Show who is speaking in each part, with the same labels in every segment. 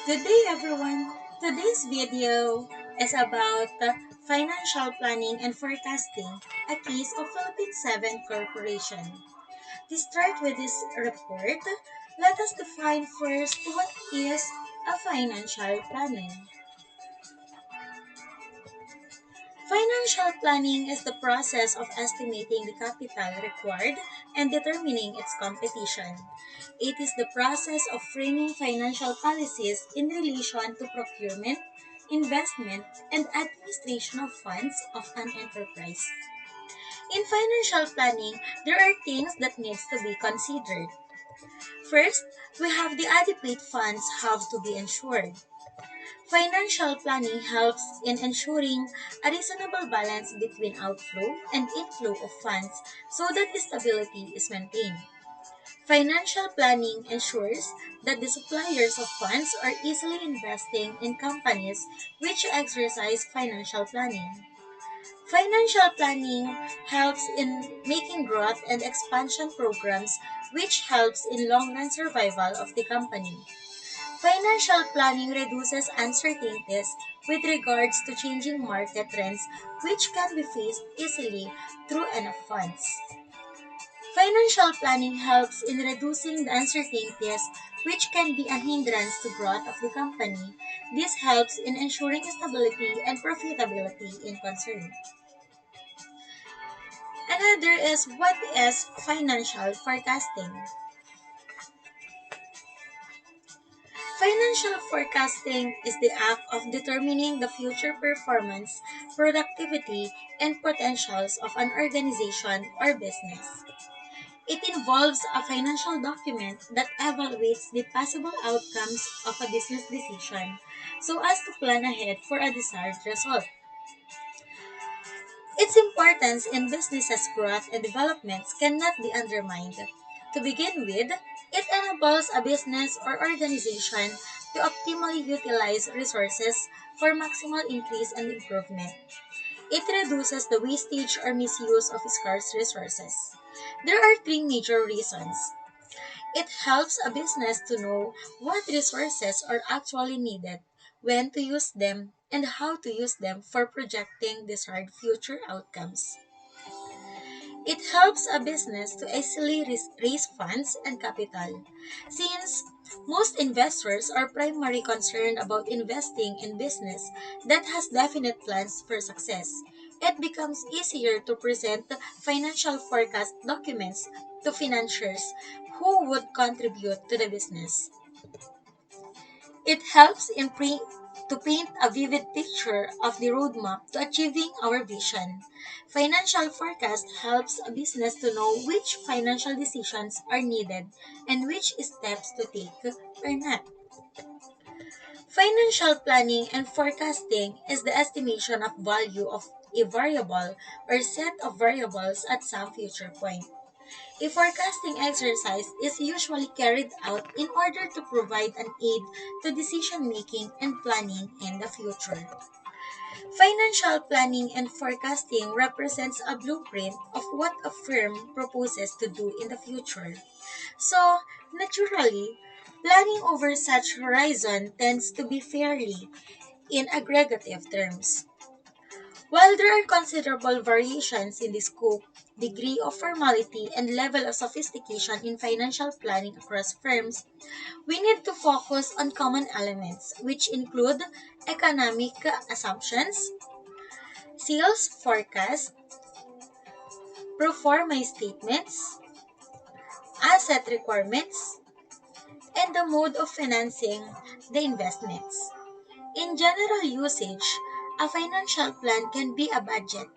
Speaker 1: Good day, everyone. Today's video is about financial planning and forecasting, a case of Philippine 7 Corporation. To start with this report, let us define first what is a financial planning. Financial planning is the process of estimating the capital required and determining its competition. It is the process of framing financial policies in relation to procurement, investment, and administration of funds of an enterprise. In financial planning, there are things that needs to be considered. First, we have the adequate funds have to be ensured. Financial planning helps in ensuring a reasonable balance between outflow and inflow of funds so that stability is maintained. Financial planning ensures that the suppliers of funds are easily investing in companies which exercise financial planning. Financial planning helps in making growth and expansion programs which helps in long-run survival of the company. Financial planning reduces uncertainties with regards to changing market trends which can be faced easily through enough funds. Financial planning helps in reducing the uncertainties which can be a hindrance to growth of the company. This helps in ensuring stability and profitability in concern. Another is what is financial forecasting. Financial forecasting is the act of determining the future performance, productivity, and potentials of an organization or business. It involves a financial document that evaluates the possible outcomes of a business decision so as to plan ahead for a desired result. Its importance in business's growth and developments cannot be undermined. To begin with, it enables a business or organization to optimally utilize resources for maximal increase and improvement. It reduces the wastage or misuse of scarce resources. There are three major reasons. It helps a business to know what resources are actually needed, when to use them, and how to use them for projecting desired future outcomes. It helps a business to easily raise funds and capital. Since most investors are primarily concerned about investing in business that has definite plans for success, it becomes easier to present financial forecast documents to financiers who would contribute to the business. It helps to paint a vivid picture of the roadmap to achieving our vision. Financial forecast helps a business to know which financial decisions are needed and which steps to take or not. Financial planning and forecasting is the estimation of value of a variable or set of variables at some future point. A forecasting exercise is usually carried out in order to provide an aid to decision making and planning in the future. Financial planning and forecasting represents a blueprint of what a firm proposes to do in the future. So, naturally, planning over such horizon tends to be fairly in aggregative terms. While there are considerable variations in the scope, degree of formality, and level of sophistication in financial planning across firms, we need to focus on common elements, which include economic assumptions, sales forecasts, pro forma statements, asset requirements, and the mode of financing the investments. In general usage, a financial plan can be a budget,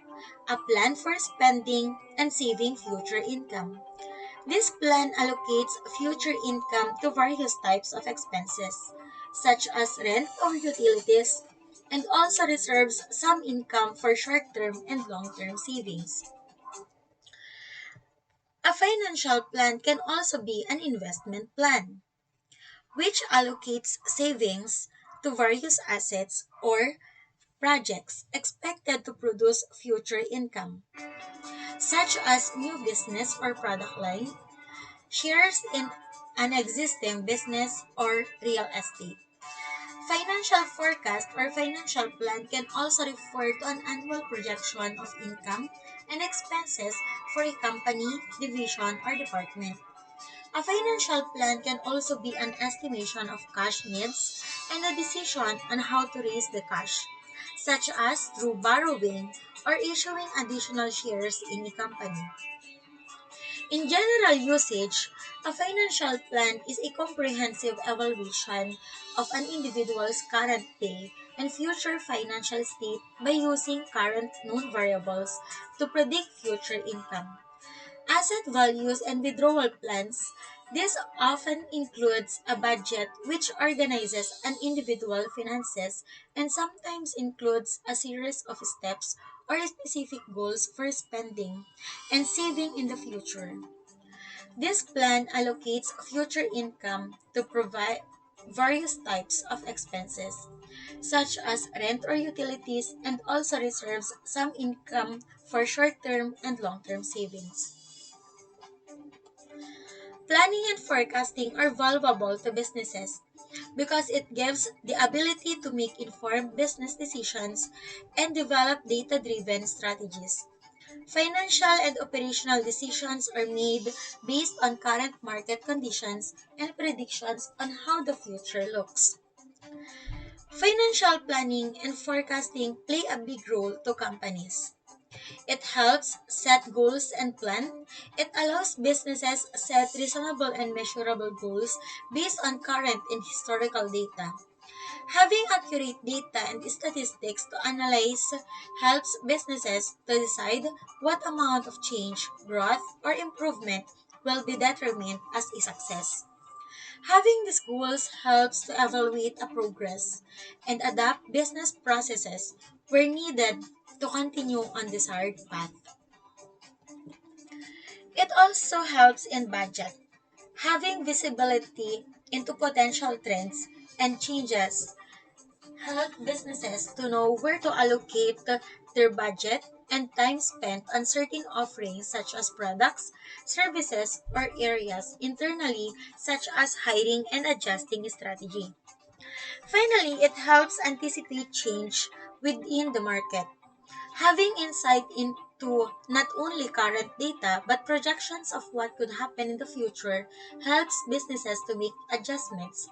Speaker 1: a plan for spending and saving future income. This plan allocates future income to various types of expenses, such as rent or utilities, and also reserves some income for short-term and long-term savings. A financial plan can also be an investment plan, which allocates savings to various assets or projects expected to produce future income, such as new business or product line, shares in an existing business, or real estate. Financial forecast or financial plan can also refer to an annual projection of income and expenses for a company, division, or department. A financial plan can also be an estimation of cash needs and a decision on how to raise the cash, such as through borrowing or issuing additional shares in a company. In general usage, a financial plan is a comprehensive evaluation of an individual's current pay and future financial state by using current known variables to predict future income. Asset values and withdrawal plans. This often includes a budget which organizes an individual finances and sometimes includes a series of steps or specific goals for spending and saving in the future. This plan allocates future income to provide various types of expenses, such as rent or utilities, and also reserves some income for short term and long term savings. Planning and forecasting are valuable to businesses because it gives the ability to make informed business decisions and develop data driven strategies. Financial and operational decisions are made based on current market conditions and predictions on how the future looks. Financial planning and forecasting play a big role to companies. It helps set goals and plan. It allows businesses set reasonable and measurable goals based on current and historical data. Having accurate data and statistics to analyze helps businesses to decide what amount of change, growth, or improvement will be determined as a success. Having these goals helps to evaluate a progress and adapt business processes where needed to continue on desired path. It also helps in budget. Having visibility into potential trends and changes help businesses to know where to allocate their budget and time spent on certain offerings such as products, services, or areas internally such as hiring and adjusting strategy. Finally, it helps anticipate change within the market. Having insight into not only current data but projections of what could happen in the future helps businesses to make adjustments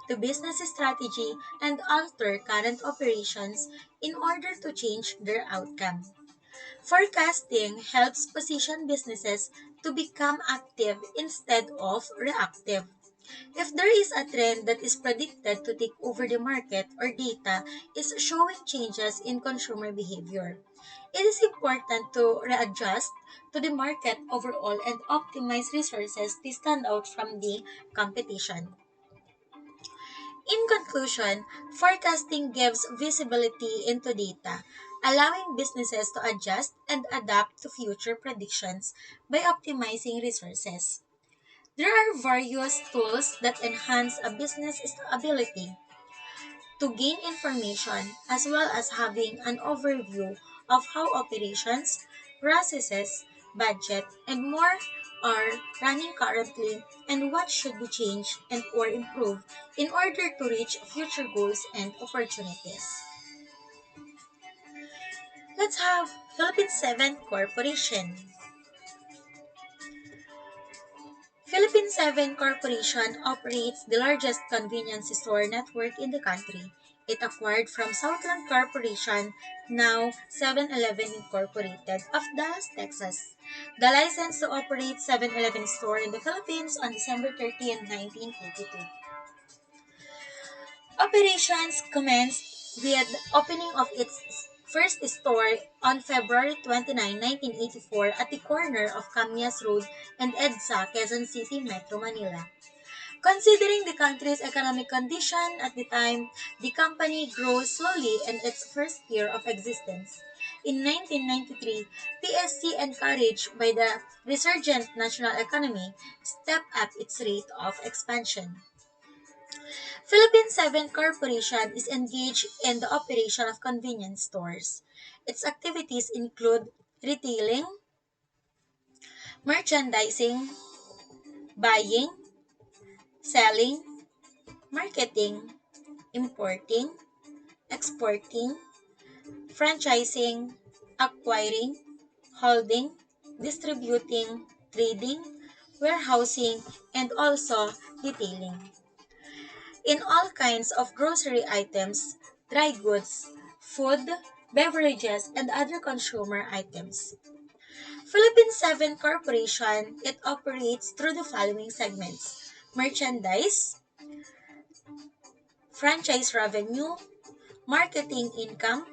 Speaker 1: to business strategy and alter current operations in order to change their outcome. Forecasting helps position businesses to become active instead of reactive. If there is a trend that is predicted to take over the market or data is showing changes in consumer behavior, it is important to readjust to the market overall and optimize resources to stand out from the competition. In conclusion, forecasting gives visibility into data, allowing businesses to adjust and adapt to future predictions by optimizing resources. There are various tools that enhance a business ability to gain information as well as having an overview of how operations, processes, budget, and more are running currently and what should be changed and or improved in order to reach future goals and opportunities. Let's have Philippine 7 Corporation. Philippine 7 Corporation operates the largest convenience store network in the country. It acquired from Southland Corporation, now 7-Eleven Incorporated, of Dallas, Texas, the license to operate 7-Eleven store in the Philippines on December 30, 1982. Operations commenced with the opening of its first store on February 29, 1984 at the corner of Camias Road and EDSA, Quezon City, Metro Manila. Considering the country's economic condition at the time, the company grew slowly in its first year of existence. In 1993, PSC, encouraged by the resurgent national economy, stepped up its rate of expansion. Philippine 7 Corporation is engaged in the operation of convenience stores. Its activities include retailing, merchandising, buying, selling, marketing, importing, exporting, franchising, acquiring, holding, distributing, trading, warehousing, and also detailing. In all kinds of grocery items, dry goods, food, beverages, and other consumer items. Philippine 7 Corporation, it operates through the following segments: merchandise, franchise revenue, marketing income,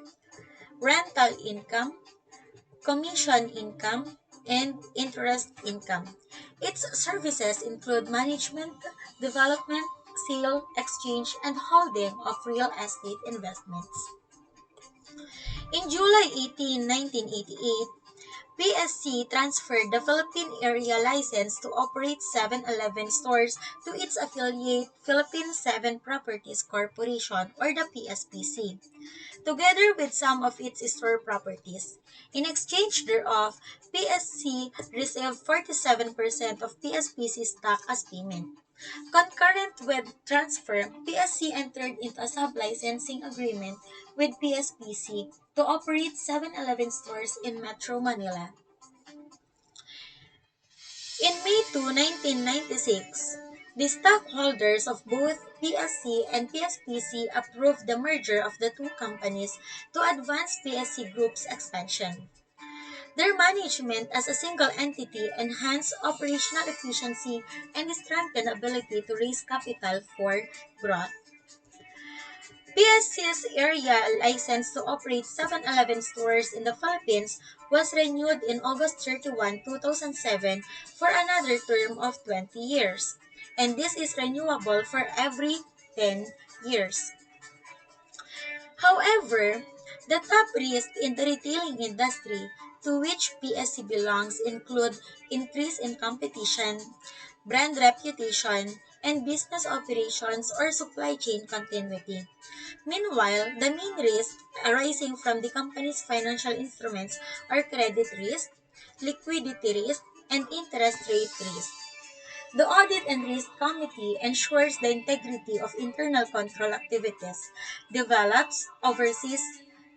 Speaker 1: rental income, commission income, and interest income. Its services include management, development, sale, exchange, and holding of real estate investments. In July 18, 1988, PSC transferred the Philippine area license to operate 7-Eleven stores to its affiliate Philippine 7 Properties Corporation or the PSPC, together with some of its store properties. In exchange thereof, PSC received 47% of PSPC stock as payment. Concurrent with transfer, PSC entered into a sub-licensing agreement with PSPC to operate 7-Eleven stores in Metro Manila. In May 2, 1996, the stockholders of both PSC and PSPC approved the merger of the two companies to advance PSC Group's expansion. Their management as a single entity enhanced operational efficiency and strengthened ability to raise capital for growth. PSC's area license to operate 7-Eleven stores in the Philippines was renewed in August 31, 2007 for another term of 20 years, and this is renewable for every 10 years. However, the top risks in the retailing industry to which PSC belongs include increase in competition, brand reputation, and business operations or supply chain continuity. Meanwhile, the main risks arising from the company's financial instruments are credit risk, liquidity risk, and interest rate risk. The Audit and Risk Committee ensures the integrity of internal control activities, develops, oversees,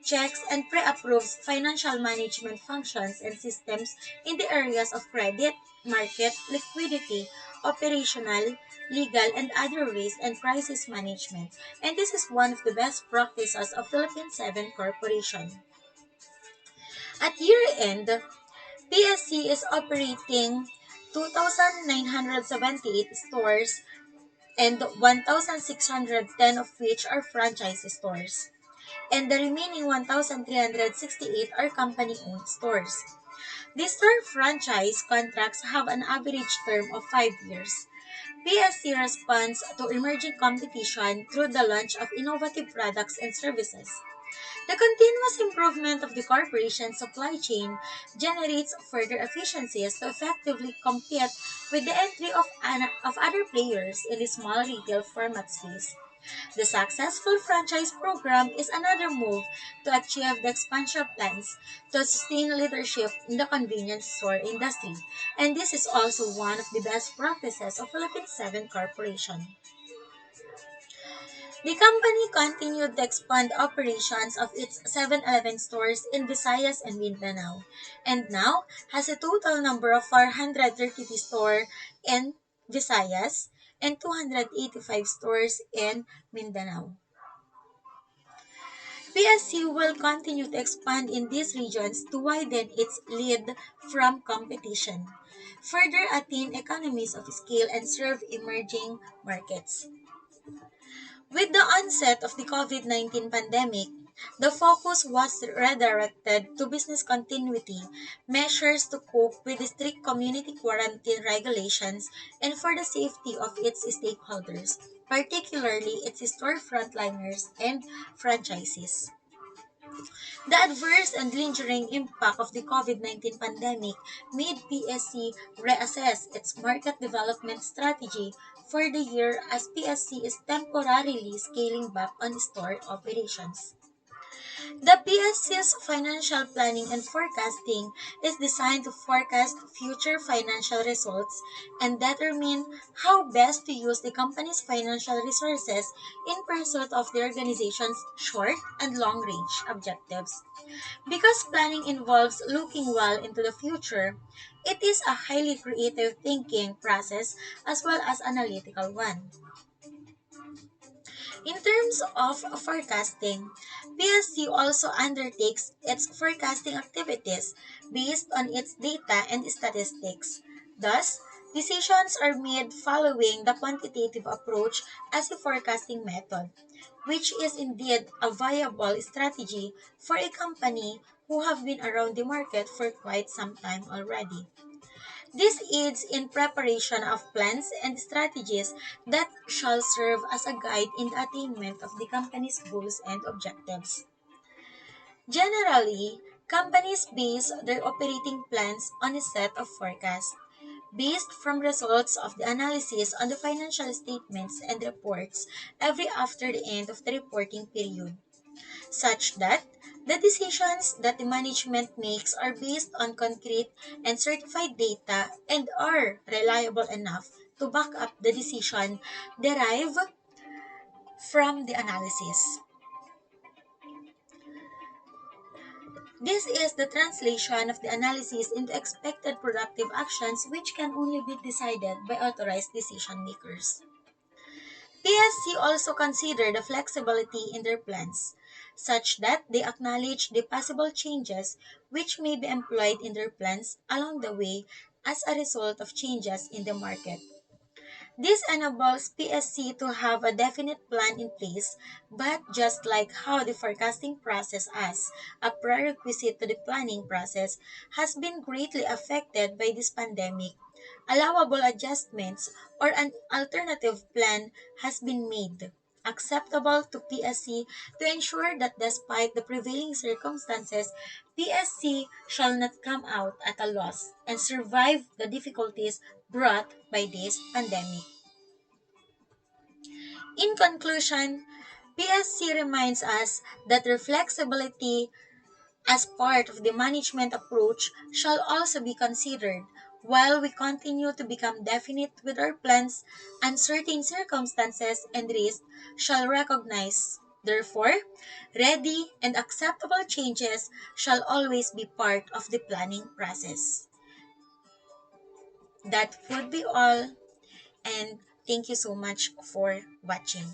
Speaker 1: checks, and pre-approves financial management functions and systems in the areas of credit, market, liquidity, operational, legal, and other risk and crisis management. And this is one of the best practices of Philippine 7 Corporation. At year-end, PSC is operating 2,978 stores and 1,610 of which are franchise stores, and the remaining 1,368 are company-owned stores. These store franchise contracts have an average term of 5 years. PSC responds to emerging competition through the launch of innovative products and services. The continuous improvement of the corporation's supply chain generates further efficiencies to effectively compete with the entry of other players in the small retail format space. The successful franchise program is another move to achieve the expansion plans to sustain leadership in the convenience store industry, and this is also one of the best practices of Philippine 7 Corporation. The company continued to expand operations of its 7-Eleven stores in Visayas and Mindanao, and now has a total number of 430 stores in Visayas and 285 stores in Mindanao. PSC will continue to expand in these regions to widen its lead from competition, further attain economies of scale, and serve emerging markets. With the onset of the COVID-19 pandemic, the focus was redirected to business continuity, measures to cope with the strict community quarantine regulations, and for the safety of its stakeholders, particularly its store frontliners and franchisees. The adverse and lingering impact of the COVID-19 pandemic made PSC reassess its market development strategy for the year as PSC is temporarily scaling back on store operations. The PSC's financial planning and forecasting is designed to forecast future financial results and determine how best to use the company's financial resources in pursuit of the organization's short and long range objectives. Because planning involves looking well into the future, it is a highly creative thinking process as well as analytical one. In terms of forecasting, PSC also undertakes its forecasting activities based on its data and statistics. Thus, decisions are made following the quantitative approach as a forecasting method, which is indeed a viable strategy for a company who have been around the market for quite some time already. This aids in preparation of plans and strategies that shall serve as a guide in the attainment of the company's goals and objectives. Generally, companies base their operating plans on a set of forecasts based from results of the analysis on the financial statements and reports every after the end of the reporting period, such that the decisions that the management makes are based on concrete and certified data and are reliable enough to back up the decision derived from the analysis. This is the translation of the analysis into expected productive actions which can only be decided by authorized decision makers. PSC also consider the flexibility in their plans, such that they acknowledge the possible changes which may be employed in their plans along the way as a result of changes in the market. This enables PSC to have a definite plan in place, but just like how the forecasting process as a prerequisite to the planning process has been greatly affected by this pandemic, allowable adjustments or an alternative plan has been made acceptable to PSC to ensure that despite the prevailing circumstances, PSC shall not come out at a loss and survive the difficulties brought by this pandemic. In conclusion, PSC reminds us that their flexibility as part of the management approach shall also be considered while we continue to become definite with our plans, uncertain circumstances and risks shall recognize. Therefore, ready and acceptable changes shall always be part of the planning process. That would be all, and thank you so much for watching.